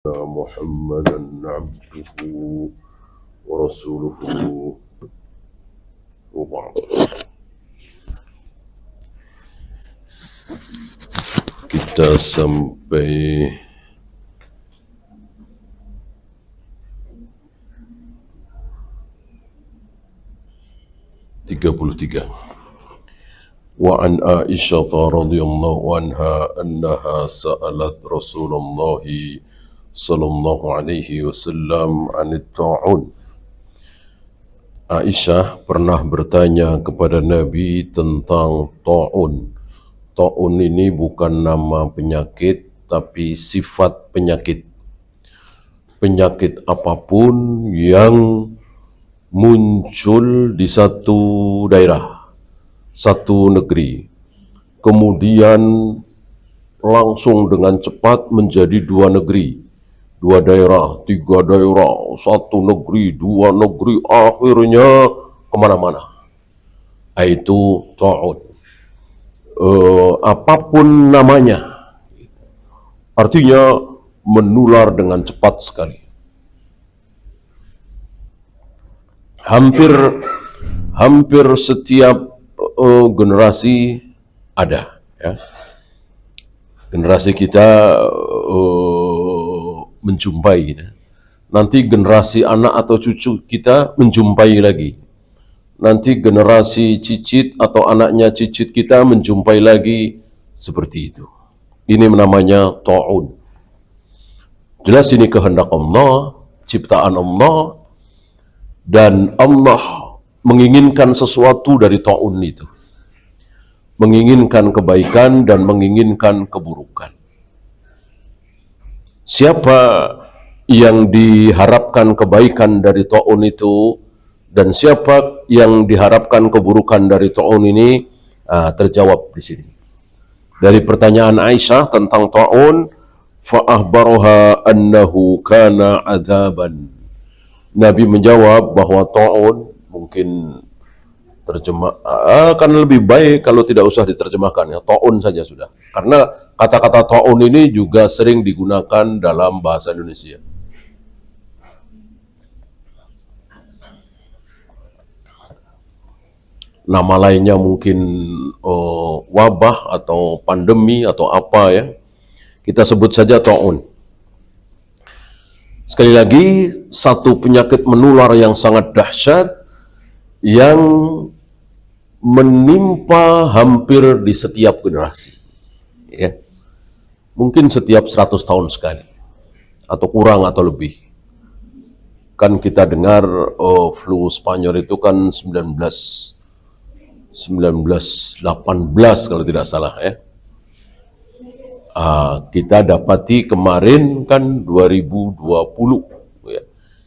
محمدا عبده ورسوله وبعد. Kita sampai tiga. Wa an Aisyah radhiyallahu anha annaha sa'alat Rasulullah sallallahu alaihi wasallam an ta'un. Aisyah pernah bertanya kepada Nabi tentang ta'un. Ta'un ini bukan nama penyakit tapi sifat penyakit. Penyakit apapun yang muncul di satu daerah, satu negeri, kemudian langsung dengan cepat menjadi dua negeri, dua daerah, tiga daerah, satu negeri, dua negeri, akhirnya kemana-mana. Itu ta'un. Apapun namanya, artinya menular dengan cepat sekali. Hampir setiap generasi ada, ya. Generasi kita menjumpai gitu. Nanti generasi anak atau cucu kita menjumpai lagi. Nanti generasi cicit atau anaknya cicit kita menjumpai lagi seperti itu. Ini namanya ta'un. Jelas ini kehendak Allah, ciptaan Allah, dan Allah menginginkan sesuatu dari ta'un itu. Menginginkan kebaikan dan menginginkan keburukan. Siapa yang diharapkan kebaikan dari ta'un itu dan siapa yang diharapkan keburukan dari ta'un ini, terjawab di sini. Dari pertanyaan Aisyah tentang ta'un, fa'ahbaroha annahu kana azaban. Nabi menjawab bahwa ta'un, mungkin akan lebih baik kalau tidak usah diterjemahkan, ya, ta'un saja sudah. Karena kata-kata ta'un ini juga sering digunakan dalam bahasa Indonesia. Nama lainnya mungkin wabah atau pandemi atau apa, ya. Kita sebut saja ta'un. Sekali lagi, satu penyakit menular yang sangat dahsyat yang menimpa hampir di setiap generasi, ya. Mungkin setiap 100 tahun sekali atau kurang atau lebih. Kan kita dengar flu Spanyol itu kan 1918 kalau tidak salah, ya. Kita dapati kemarin kan 2020,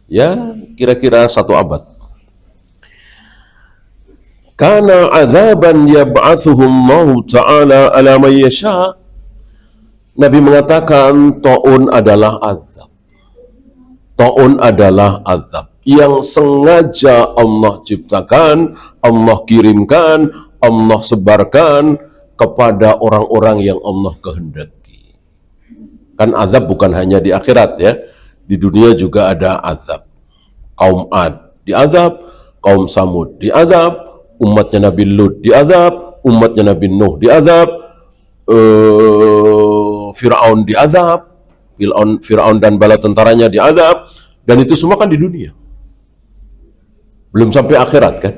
ya kira-kira 1 abad. Kana azaban yab'atsuhu Allah Ta'ala ala man yasha. Nabi mengatakan ta'un adalah azab. Ta'un adalah azab yang sengaja Allah ciptakan, Allah kirimkan, Allah sebarkan kepada orang-orang yang Allah kehendaki. Kan azab bukan hanya di akhirat, ya. Di dunia juga ada azab. Kaum Ad diazab, kaum Samud diazab, umatnya Nabi Lut diazab, umatnya Nabi Nuh diazab, Fir'aun diazab, Fir'aun dan bala tentaranya diazab, dan itu semua kan di dunia. Belum sampai akhirat, kan?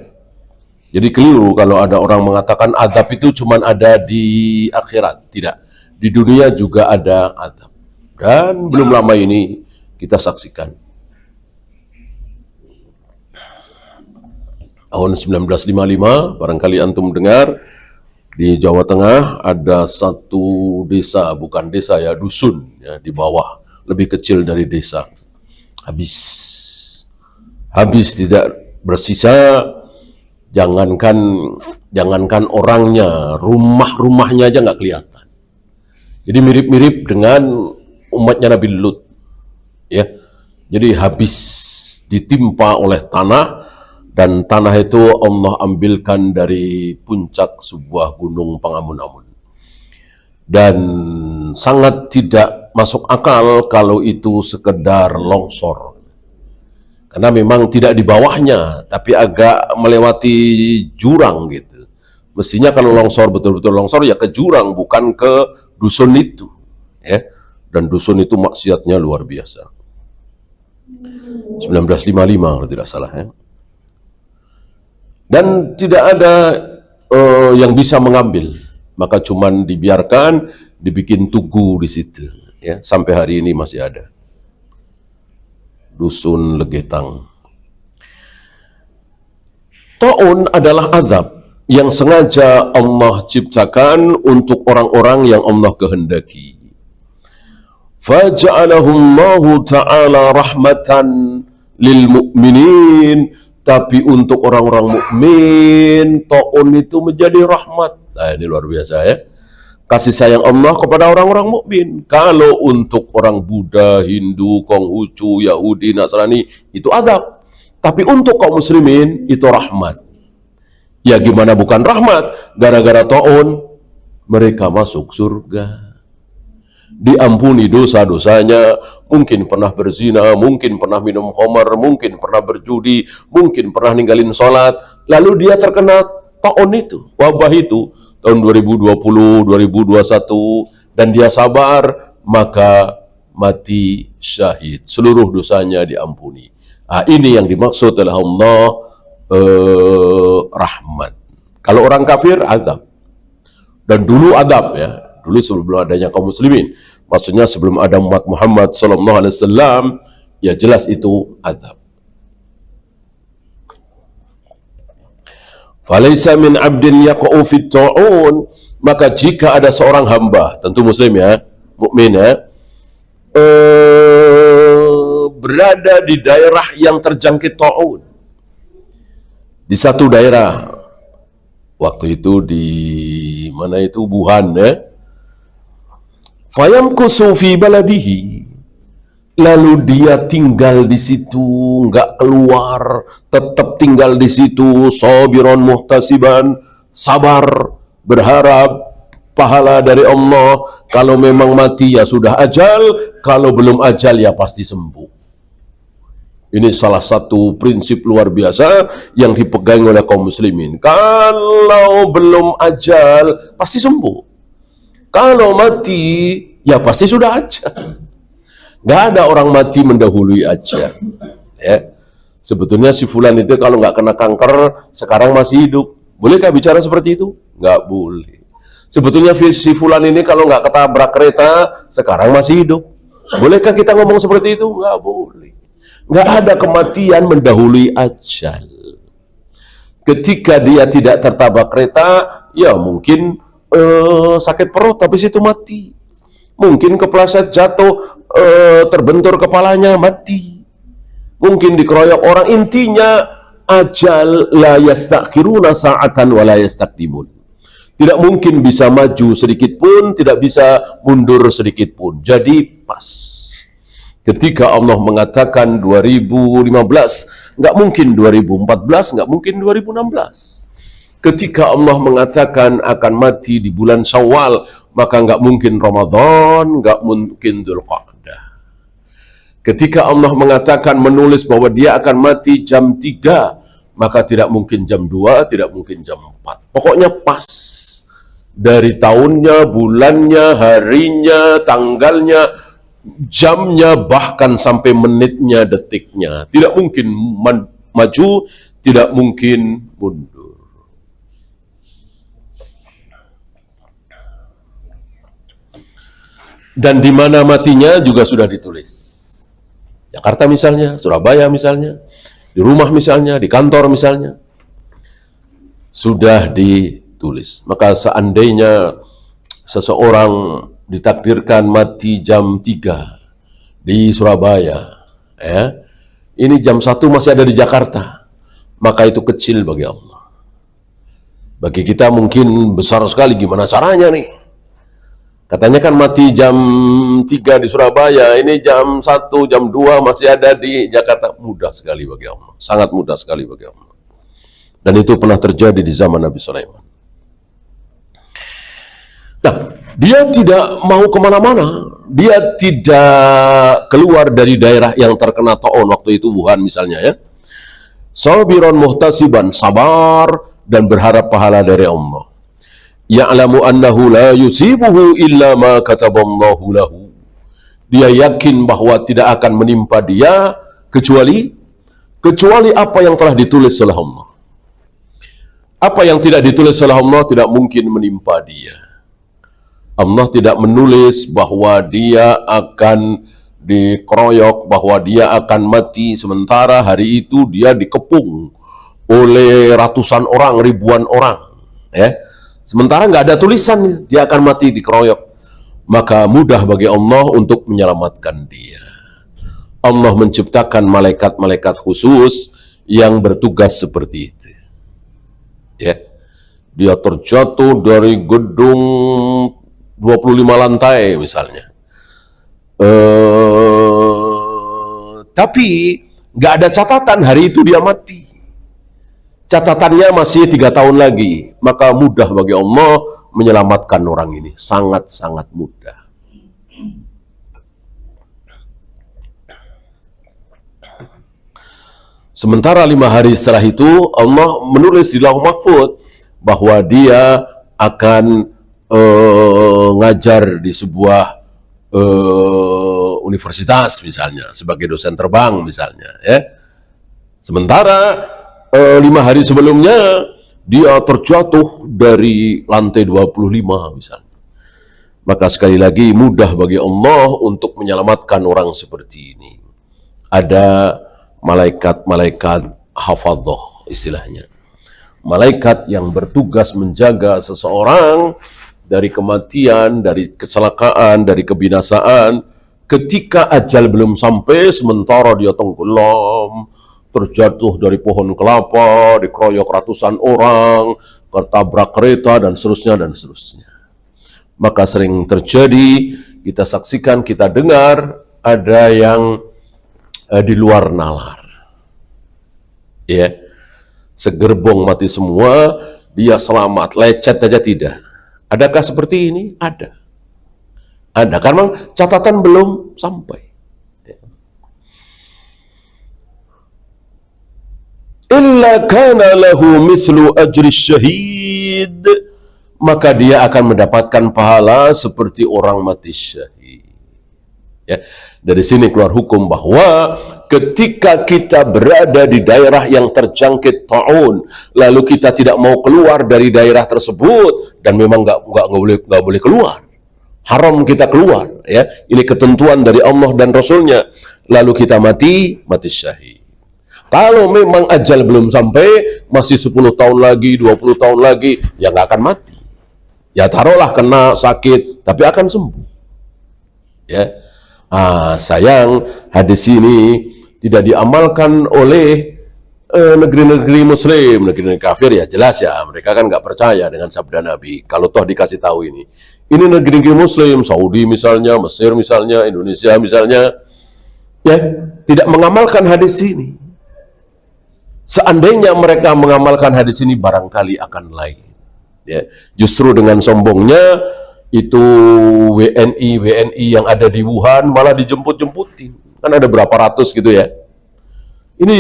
Jadi keliru kalau ada orang mengatakan azab itu cuma ada di akhirat. Tidak. Di dunia juga ada azab. Dan belum lama ini kita saksikan. Tahun 1955, barangkali antum dengar, di Jawa Tengah ada satu desa, bukan desa ya, dusun, ya, di bawah, lebih kecil dari desa. Habis tidak bersisa. Jangankan orangnya, rumahnya aja nggak kelihatan. Jadi mirip-mirip dengan umatnya Nabi Lut, ya. Jadi habis ditimpa oleh tanah, dan tanah itu Allah ambilkan dari puncak sebuah gunung pengamun-amun. Dan sangat tidak masuk akal kalau itu sekedar longsor. Karena memang tidak di bawahnya, tapi agak melewati jurang gitu. Mestinya kalau longsor betul-betul longsor ya ke jurang, bukan ke dusun itu. Ya. Dan dusun itu maksiatnya luar biasa. 1955 kalau tidak salah ya. Dan tidak ada yang bisa mengambil, maka cuman dibiarkan, dibikin tugu di situ. Ya, sampai hari ini masih ada. Dusun Legetang. Ta'un adalah azab yang sengaja Allah ciptakan untuk orang-orang yang Allah kehendaki. Faja'alahullahu ta'ala rahmatan lil mu'minin. Tapi untuk orang-orang mukmin, ta'un itu menjadi rahmat. Nah, ini luar biasa ya. Kasih sayang Allah kepada orang-orang mukmin. Kalau untuk orang Buddha, Hindu, Konghucu, Yahudi, Nasrani, itu azab. Tapi untuk kaum muslimin, itu rahmat. Ya gimana bukan rahmat? Gara-gara ta'un, mereka masuk surga. Diampuni dosa-dosanya, mungkin pernah berzina, mungkin pernah minum khamar, mungkin pernah berjudi, mungkin pernah ninggalin sholat, lalu dia terkena ta'un itu, wabah itu, tahun 2020, 2021, dan dia sabar, maka mati syahid. Seluruh dosanya diampuni. Nah, ini yang dimaksud oleh Allah rahmat. Kalau orang kafir, azab. Dan dulu adab ya. Dulu sebelum adanya kaum muslimin. Maksudnya sebelum ada umat Muhammad SAW, ya jelas itu azab. Falaisa min abdin yaqa'u fit ta'un, maka jika ada seorang hamba, tentu muslim ya, mukmin ya, berada di daerah yang terjangkit ta'un, di satu daerah, waktu itu di mana itu, Wuhan ya, fayamkusu fi baladihi, lalu dia tinggal di situ, nggak keluar, tetap tinggal di situ, sabiron muhtasiban, sabar, berharap pahala dari Allah. Kalau memang mati ya sudah ajal, kalau belum ajal ya pasti sembuh. Ini salah satu prinsip luar biasa yang dipegang oleh kaum muslimin. Kalau belum ajal pasti sembuh. Kalau mati ya pasti sudah ajal. Nggak ada orang mati mendahului ajal. Ya. Sebetulnya si fulan itu kalau nggak kena kanker, sekarang masih hidup. Bolehkah bicara seperti itu? Nggak boleh. Sebetulnya si fulan ini kalau nggak ketabrak kereta, sekarang masih hidup. Bolehkah kita ngomong seperti itu? Nggak boleh. Nggak ada kematian mendahului ajal. Ketika dia tidak tertabrak kereta, ya mungkin sakit perut, tapi situ mati. Mungkin kepleset jatuh, terbentur kepalanya, mati. Mungkin dikeroyok orang. Intinya ajal la yastakhiruna sa'atan wa la yastaqdimun. Tidak mungkin bisa maju sedikit pun, tidak bisa mundur sedikit pun. Jadi pas. Ketika Allah mengatakan 2015, nggak mungkin 2014, nggak mungkin 2016. Ketika Allah mengatakan akan mati di bulan Syawal, maka nggak mungkin Ramadan, nggak mungkin Dzulqa'dah. Ketika Allah mengatakan menulis bahwa dia akan mati jam 3, maka tidak mungkin jam 2, tidak mungkin jam 4. Pokoknya pas. Dari tahunnya, bulannya, harinya, tanggalnya, jamnya, bahkan sampai menitnya, detiknya. Tidak mungkin maju, tidak mungkin mundur. Dan di mana matinya juga sudah ditulis. Jakarta misalnya, Surabaya misalnya, di rumah misalnya, di kantor misalnya, sudah ditulis. Maka seandainya seseorang ditakdirkan mati jam 3 di Surabaya, ya, ini jam 1 masih ada di Jakarta, maka itu kecil bagi Allah. Bagi kita mungkin besar sekali, gimana caranya nih? Katanya kan mati jam 3 di Surabaya, ini jam 1, jam 2 masih ada di Jakarta. Mudah sekali bagi Allah, sangat mudah sekali bagi Allah. Dan itu pernah terjadi di zaman Nabi Sulaiman. Nah, dia tidak mau kemana-mana. Dia tidak keluar dari daerah yang terkena ta'un, waktu itu Wuhan misalnya ya. Sabiran muhtasiban, sabar dan berharap pahala dari Allah. Ya'lamu annahu la yusibuhu illa ma kataballahu lahu. Dia yakin bahwa tidak akan menimpa dia kecuali apa yang telah ditulis oleh Allah. Apa yang tidak ditulis oleh Allah tidak mungkin menimpa dia. Allah tidak menulis bahwa dia akan dikeroyok, bahwa dia akan mati, sementara hari itu dia dikepung oleh ratusan orang, ribuan orang, ya. Sementara nggak ada tulisan dia akan mati dikeroyok, maka mudah bagi Allah untuk menyelamatkan dia. Allah menciptakan malaikat-malaikat khusus yang bertugas seperti itu. Ya, dia terjatuh dari gedung 25 lantai misalnya. Tapi nggak ada catatan hari itu dia mati. Catatannya masih 3 tahun lagi, maka mudah bagi Allah menyelamatkan orang ini, sangat-sangat mudah. Sementara 5 hari setelah itu Allah menulis di Lauh Mahfuz bahwa dia akan ngajar di sebuah universitas misalnya, sebagai dosen terbang misalnya ya. Sementara 5 hari sebelumnya dia terjatuh dari lantai 25 misalnya. Maka sekali lagi mudah bagi Allah untuk menyelamatkan orang seperti ini. Ada malaikat-malaikat hafadhah istilahnya. Malaikat yang bertugas menjaga seseorang dari kematian, dari kecelakaan, dari kebinasaan ketika ajal belum sampai, sementara dia tenggelam, terjatuh dari pohon kelapa, dikeroyok ratusan orang, ketabrak kereta dan seterusnya dan seterusnya. Maka sering terjadi, kita saksikan, kita dengar ada yang di luar nalar. Ya. Segerbong mati semua, dia selamat, lecet aja tidak. Adakah seperti ini? Ada. Ada, karena catatan belum sampai. Ya. Illa kana lahu mislu ajri syahid, maka dia akan mendapatkan pahala seperti orang mati syahid. Ya, dari sini keluar hukum bahwa ketika kita berada di daerah yang terjangkit ta'un, lalu kita tidak mau keluar dari daerah tersebut, dan memang nggak boleh keluar, haram kita keluar, ya, ini ketentuan dari Allah dan Rasulnya, lalu kita mati syahid. Kalau memang ajal belum sampai, masih 10 tahun lagi, 20 tahun lagi, ya nggak akan mati. Ya taruhlah kena sakit, tapi akan sembuh. Ya. Sayang hadis ini tidak diamalkan oleh negeri-negeri muslim, negeri-negeri kafir ya jelas ya, mereka kan nggak percaya dengan sabda Nabi. Kalau toh dikasih tahu ini negeri-negeri muslim, Saudi misalnya, Mesir misalnya, Indonesia misalnya, ya tidak mengamalkan hadis ini. Seandainya mereka mengamalkan hadis ini, barangkali akan lain. Ya, justru dengan sombongnya itu WNI yang ada di Wuhan malah dijemput-jemputin. Kan ada berapa ratus gitu ya. Ini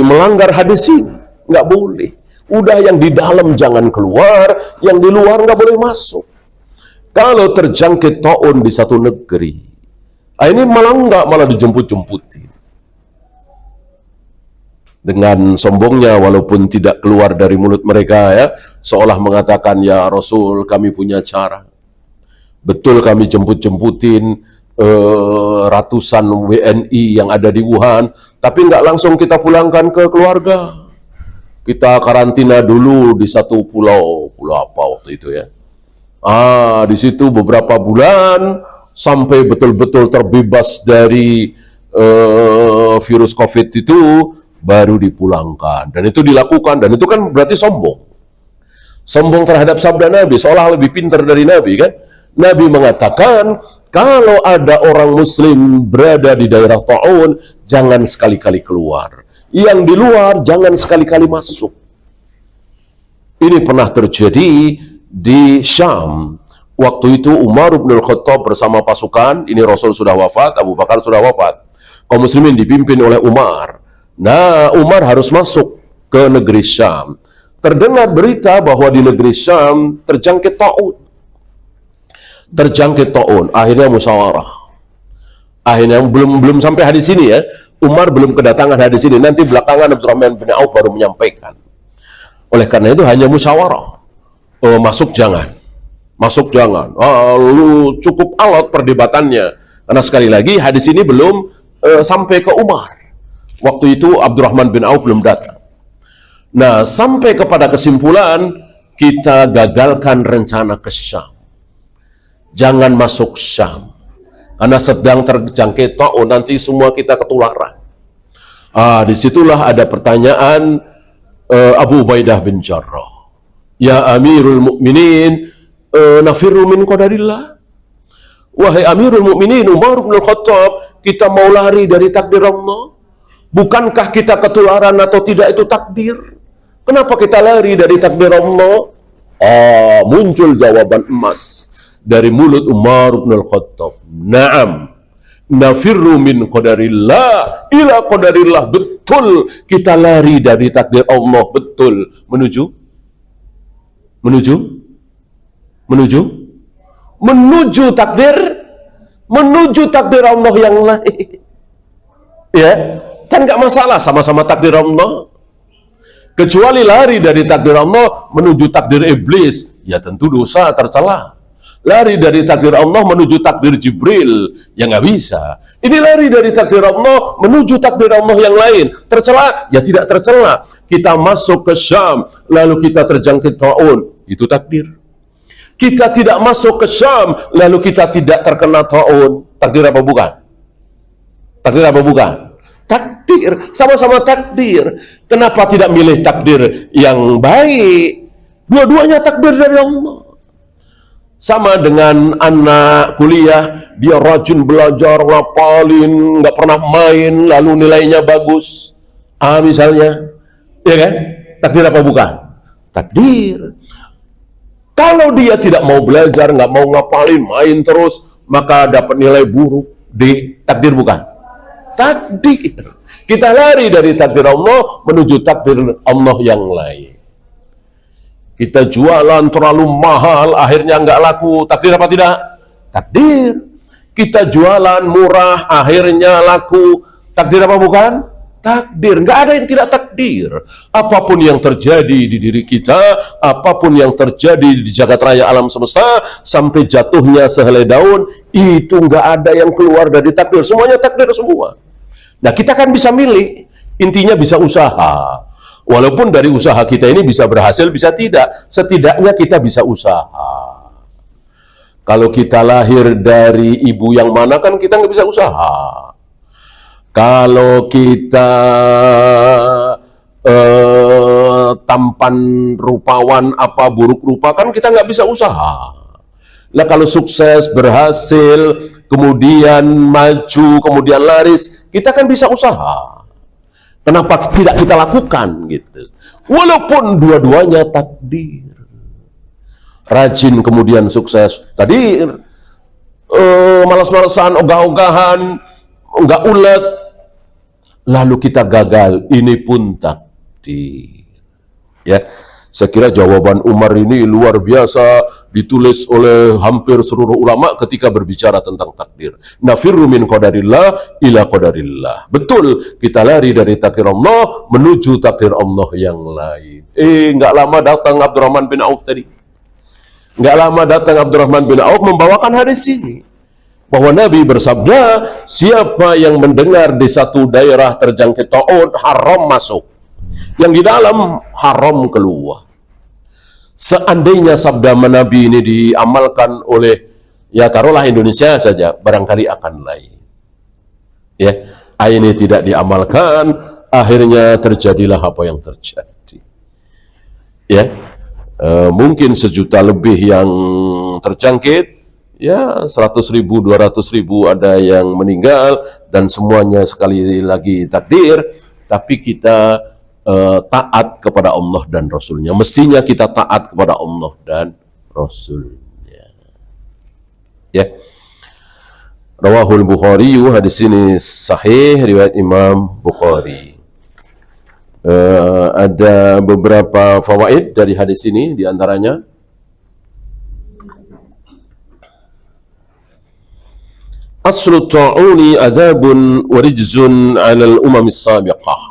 melanggar hadis ini, nggak boleh. Udah yang di dalam jangan keluar, yang di luar nggak boleh masuk. Kalau terjangkit ta'un di satu negeri, ini malah dijemput-jemputin. Dengan sombongnya, walaupun tidak keluar dari mulut mereka ya, seolah mengatakan, ya Rasul kami punya cara. Betul kami jemput-jemputin ratusan WNI yang ada di Wuhan, tapi nggak langsung kita pulangkan ke keluarga. Kita karantina dulu di satu pulau apa waktu itu ya. Di situ beberapa bulan sampai betul-betul terbebas dari virus COVID itu, baru dipulangkan. Dan itu dilakukan, dan itu kan berarti sombong. Sombong terhadap sabda Nabi, seolah lebih pintar dari Nabi kan. Nabi mengatakan, kalau ada orang muslim berada di daerah ta'un, jangan sekali-kali keluar. Yang di luar, jangan sekali-kali masuk. Ini pernah terjadi di Syam, Waktu itu Umar bin Khattab bersama pasukan, ini Rasul sudah wafat, Abu Bakar sudah wafat. Kaum muslimin dipimpin oleh Umar. Nah, Umar harus masuk ke negeri Syam. Terdengar berita bahwa di negeri Syam terjangkit taun. Akhirnya musyawarah. Akhirnya belum sampai hadis ini ya. Umar belum kedatangan hadis ini. Nanti belakangan Abdurrahman bin Auf baru menyampaikan. Oleh karena itu hanya musyawarah. Masuk jangan. Lalu cukup alot perdebatannya. Karena sekali lagi hadis ini belum sampai ke Umar. Waktu itu Abdurrahman bin Auf belum datang. Nah, sampai kepada kesimpulan kita gagalkan rencana ke Syam. Jangan masuk Syam. Karena sedang terjangkit taun, nanti semua kita ketularan. Disitulah ada pertanyaan Abu Ubaidah bin Jarrah. Ya Amirul Mukminin, nafirru min qadarillah. Wahai Amirul Mukminin Umar bin Khattab, kita mau lari dari takdir Allah. Bukankah kita ketularan atau tidak itu takdir? Kenapa kita lari dari takdir Allah? Muncul jawaban emas dari mulut Umar bin Khattab. Naam, nafirru min qadarillah ila qadarillah. Betul, kita lari dari takdir Allah. Betul. Menuju takdir Allah yang lain. Ya, kan nggak masalah, sama-sama takdir Allah. Kecuali lari dari takdir Allah menuju takdir iblis, ya tentu dosa tercela. Lari dari takdir Allah menuju takdir Jibril, ya nggak bisa. Ini lari dari takdir Allah menuju takdir Allah yang lain, tercela, ya tidak tercela. Kita masuk ke Syam, lalu kita terjangkit taun, itu takdir. Kita tidak masuk ke Syam, lalu kita tidak terkena taun, takdir apa bukan? Takdir apa bukan? Takdir, sama-sama takdir. Kenapa tidak milih takdir yang baik? Dua-duanya takdir dari Allah. Sama dengan anak kuliah, dia rajin belajar, ngapalin, nggak pernah main, lalu nilainya bagus. Misalnya, ya kan? Takdir apa bukan? Takdir. Kalau dia tidak mau belajar, nggak mau ngapalin, main terus, maka dapat nilai buruk. Takdir bukan? Takdir. Kita lari dari takdir Allah menuju takdir Allah yang lain. Kita jualan terlalu mahal, akhirnya nggak laku. Takdir apa tidak? Takdir. Kita jualan murah, akhirnya laku. Takdir apa bukan? Takdir. Nggak ada yang tidak takdir. Apapun yang terjadi di diri kita, apapun yang terjadi di jagat raya alam semesta, sampai jatuhnya sehelai daun, itu nggak ada yang keluar dari takdir. Semuanya takdir semua. Nah, kita kan bisa milih. Intinya bisa usaha. Walaupun dari usaha kita ini bisa berhasil, bisa tidak. Setidaknya kita bisa usaha. Kalau kita lahir dari ibu yang mana, kan kita nggak bisa usaha. Kalau kita tampan rupawan apa buruk rupa, kan kita nggak bisa usaha. Nah, kalau sukses, berhasil, kemudian maju, kemudian laris, kita kan bisa usaha. Kenapa tidak kita lakukan gitu? Walaupun dua-duanya takdir. Rajin kemudian sukses. Tadi malas-malasan, ogah-ogahan, enggak ulet, lalu kita gagal, ini pun takdir. Ya, saya kira jawaban Umar ini luar biasa, ditulis oleh hampir seluruh ulama ketika berbicara tentang takdir. Nafirru min qadarillah ila qadarillah. Betul, kita lari dari takdir Allah menuju takdir Allah yang lain. Enggak lama datang Abdurrahman bin Auf tadi. Enggak lama datang Abdurrahman bin Auf membawakan hadis ini. Bahwa Nabi bersabda, siapa yang mendengar di satu daerah terjangkit taun, haram masuk. Yang di dalam haram keluar. Seandainya sabda Nabi ini diamalkan oleh, ya taruhlah Indonesia saja, barangkali akan lain. Ya, ini tidak diamalkan, akhirnya terjadilah apa yang terjadi. Ya, mungkin 1 juta lebih yang terjangkit, ya 100.000, 200.000 ada yang meninggal, dan semuanya sekali lagi takdir. Tapi kita taat kepada Allah dan Rasulnya. Mestinya kita taat kepada Allah dan Rasulnya. Ya. Rawahul Bukhari, hadis ini sahih riwayat Imam Bukhari. Ada beberapa fawaid dari hadis ini, di antaranya aslu ta'uni azabun wa rijzun 'alal umamis sabiqah.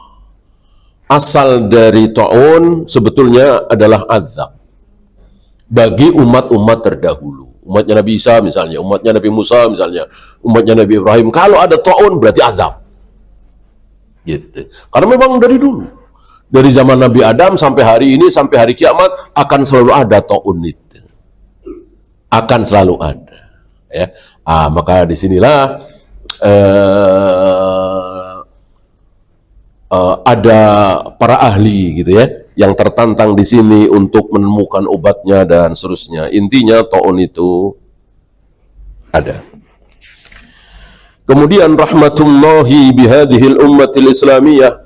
Asal dari ta'un sebetulnya adalah azab bagi umat-umat terdahulu. Umatnya Nabi Isa misalnya, umatnya Nabi Musa misalnya, umatnya Nabi Ibrahim. Kalau ada ta'un berarti azab. Gitu. Karena memang dari dulu, dari zaman Nabi Adam sampai hari ini, sampai hari kiamat akan selalu ada ta'un itu. Akan selalu ada. Ya. Maka disinilah ada para ahli gitu ya, yang tertantang di sini untuk menemukan obatnya dan seterusnya. Intinya ta'un itu ada. Kemudian rahmatullahi bihadhil ummatil islamiyah.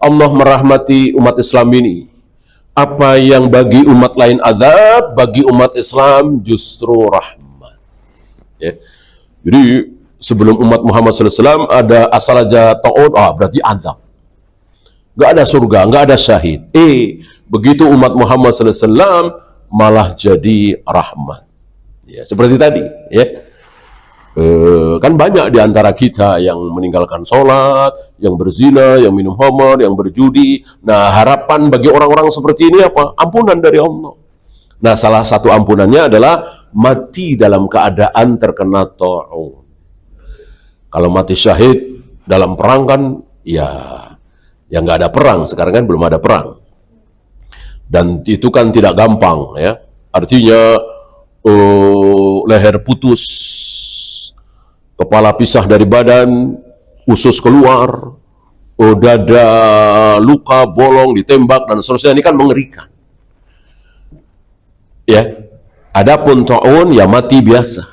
Allah merahmati umat Islam ini. Apa yang bagi umat lain azab, bagi umat Islam justru rahmat. Ya. Jadi sebelum umat Muhammad SAW ada asal aja ta'un, berarti azab. Gak ada surga, gak ada syahid. Begitu umat Muhammad SAW malah jadi rahmat. Ya, seperti tadi, ya. Kan banyak di antara kita yang meninggalkan sholat, yang berzina, yang minum khamar, yang berjudi. Nah, harapan bagi orang-orang seperti ini apa? Ampunan dari Allah. Nah, salah satu ampunannya adalah mati dalam keadaan terkena ta'un. Kalau mati syahid dalam perang kan, ya nggak ada perang, sekarang kan belum ada perang. Dan itu kan tidak gampang ya. Artinya leher putus, kepala pisah dari badan, usus keluar, dada luka, bolong, ditembak dan seterusnya, ini kan mengerikan. Ya. Adapun ta'un ya mati biasa.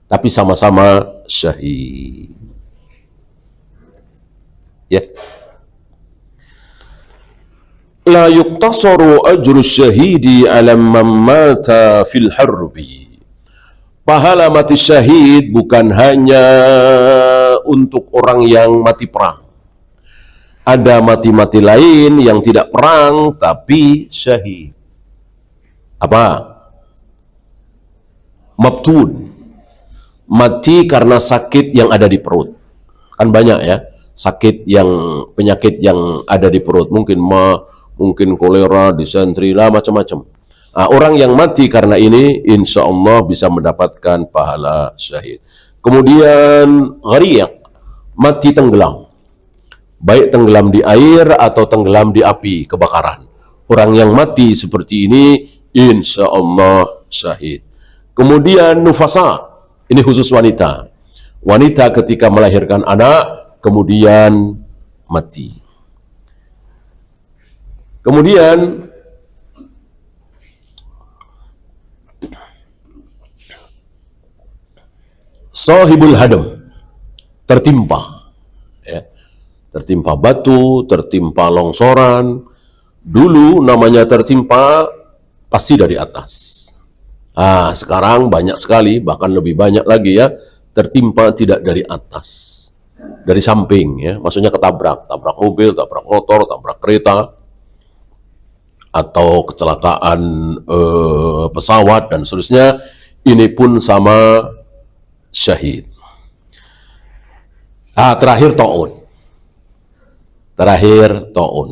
Tapi sama-sama syahid. Ya. La yuktasaru ajru syahidi ala man mata fil harbi. Pahala mati syahid bukan hanya untuk orang yang mati perang. Ada mati-mati lain yang tidak perang tapi syahid. Apa? Mabtun. Mati karena sakit yang ada di perut. Kan banyak ya, penyakit yang ada di perut. Mungkin kolera, disentri, macam-macam. Orang yang mati karena ini, insya Allah bisa mendapatkan pahala syahid. Kemudian ghariq, mati tenggelam. Baik tenggelam di air atau tenggelam di api, kebakaran. Orang yang mati seperti ini, insya Allah syahid. Kemudian nufasa, ini khusus wanita. Wanita ketika melahirkan anak, kemudian mati. Kemudian sahibul hadam, tertimpa, ya. Tertimpa batu, tertimpa longsoran. Dulu namanya tertimpa pasti dari atas. Sekarang banyak sekali, bahkan lebih banyak lagi ya, tertimpa tidak dari atas, dari samping ya. Maksudnya tabrak mobil, tabrak motor, tabrak kereta, atau kecelakaan pesawat dan seterusnya. Ini pun sama syahid. Terakhir ta'un.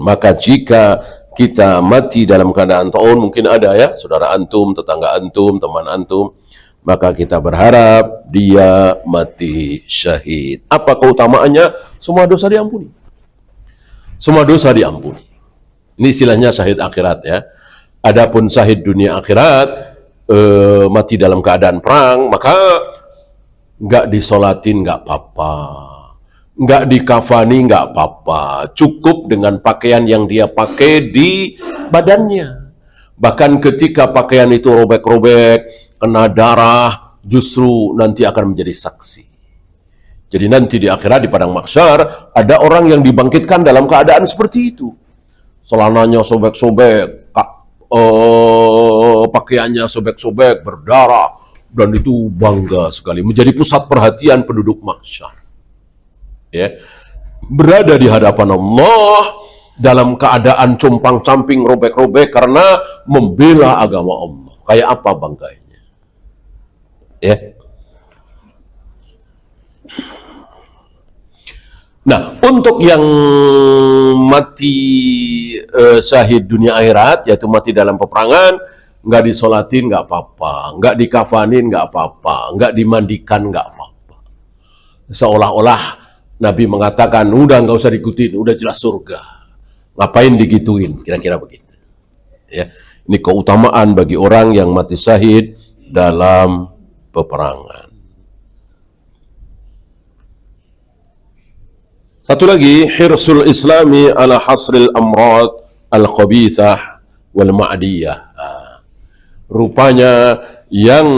Maka jika kita mati dalam keadaan ta'un, mungkin ada ya, saudara antum, tetangga antum, teman antum, maka kita berharap dia mati syahid. Apa keutamaannya? Semua dosa diampuni. Semua dosa diampuni. Ini istilahnya syahid akhirat ya. Adapun syahid dunia akhirat, mati dalam keadaan perang, maka nggak disolatin nggak apa-apa, nggak dikafani nggak apa-apa, cukup dengan pakaian yang dia pakai di badannya. Bahkan ketika pakaian itu robek-robek, kena darah, justru nanti akan menjadi saksi. Jadi nanti di akhirat, di padang mahsyar, ada orang yang dibangkitkan dalam keadaan seperti itu. Celananya sobek-sobek, pakaiannya sobek-sobek, berdarah, dan itu bangga sekali menjadi pusat perhatian penduduk mahsyar. Ya, berada di hadapan Allah dalam keadaan compang-camping, robek-robek karena membela agama Allah. Kayak apa bangganya? Ya. Nah, untuk yang mati syahid dunia akhirat, yaitu mati dalam peperangan, nggak disolatin nggak apa-apa, nggak dikafanin nggak apa-apa, nggak dimandikan nggak apa-apa. Seolah-olah Nabi mengatakan, udah nggak usah diikutin, udah jelas surga. Ngapain digituin? Kira-kira begitu. Ya, ini keutamaan bagi orang yang mati syahid dalam peperangan. Satu lagi, hirsul islami ala hasril amrad al-khabithah wal ma'diyah. Rupanya yang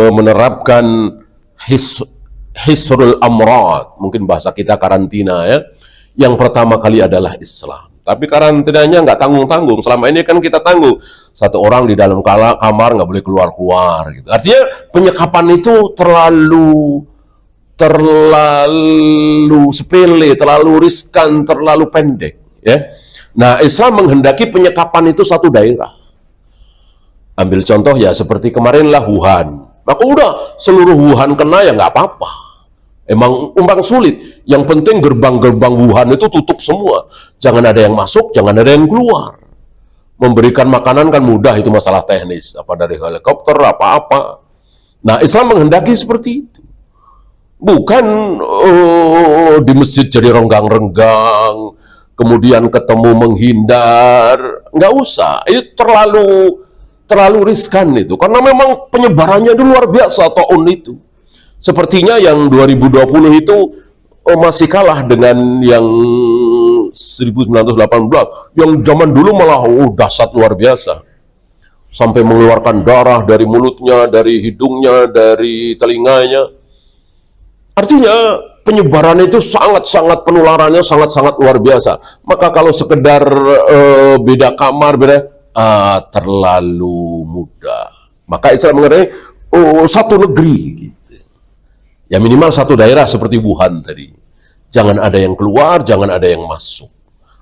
menerapkan hisrul amrad, mungkin bahasa kita karantina ya, yang pertama kali adalah Islam. Tapi karantinanya nggak tanggung-tanggung. Selama ini kan kita tanggung. Satu orang di dalam kamar nggak boleh keluar-keluar. Gitu. Artinya penyekapan itu terlalu sepele, terlalu riskan, terlalu pendek. Ya. Nah, Islam menghendaki penyekapan itu satu daerah. Ambil contoh ya seperti kemarinlah Wuhan. Maka udah seluruh Wuhan kena ya nggak apa-apa. Emang sulit. Yang penting gerbang-gerbang Wuhan itu tutup semua. Jangan ada yang masuk, jangan ada yang keluar. Memberikan makanan kan mudah, itu masalah teknis. Apa dari helikopter, apa-apa. Nah, Islam menghendaki seperti itu. Bukan di masjid jadi renggang-renggang, kemudian ketemu menghindar, nggak usah. Itu terlalu riskan itu, karena memang penyebarannya itu luar biasa taun itu. Sepertinya yang 2020 itu masih kalah dengan yang 1918, yang zaman dulu malah dahsyat luar biasa. Sampai mengeluarkan darah dari mulutnya, dari hidungnya, dari telinganya. Artinya penyebaran itu sangat-sangat, penularannya sangat-sangat luar biasa. Maka kalau sekedar beda kamar, terlalu mudah. Maka Islam mengenai satu negeri, gitu. Ya minimal satu daerah seperti Wuhan tadi. Jangan ada yang keluar, jangan ada yang masuk.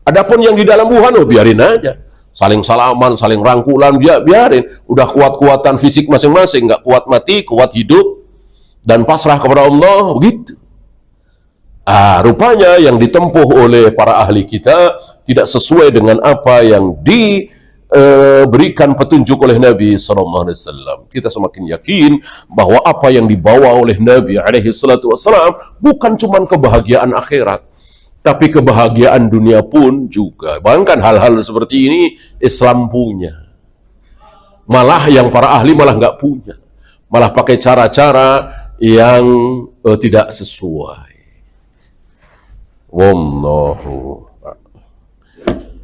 Adapun yang di dalam Wuhan, biarin aja. Saling salaman, saling rangkulan, biarin. Udah kuat-kuatan fisik masing-masing, nggak kuat mati, kuat hidup. Dan pasrah kepada Allah, begitu. Rupanya yang ditempuh oleh para ahli kita tidak sesuai dengan apa yang diberikan petunjuk oleh Nabi SAW. Kita semakin yakin bahwa apa yang dibawa oleh Nabi SAW bukan cuma kebahagiaan akhirat, tapi kebahagiaan dunia pun juga. Bahkan hal-hal seperti ini Islam punya. Malah yang para ahli malah nggak punya. Malah pakai cara-cara yang tidak sesuai. Wallahu.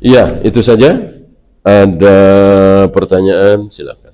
Ya, itu saja. Ada pertanyaan, silakan.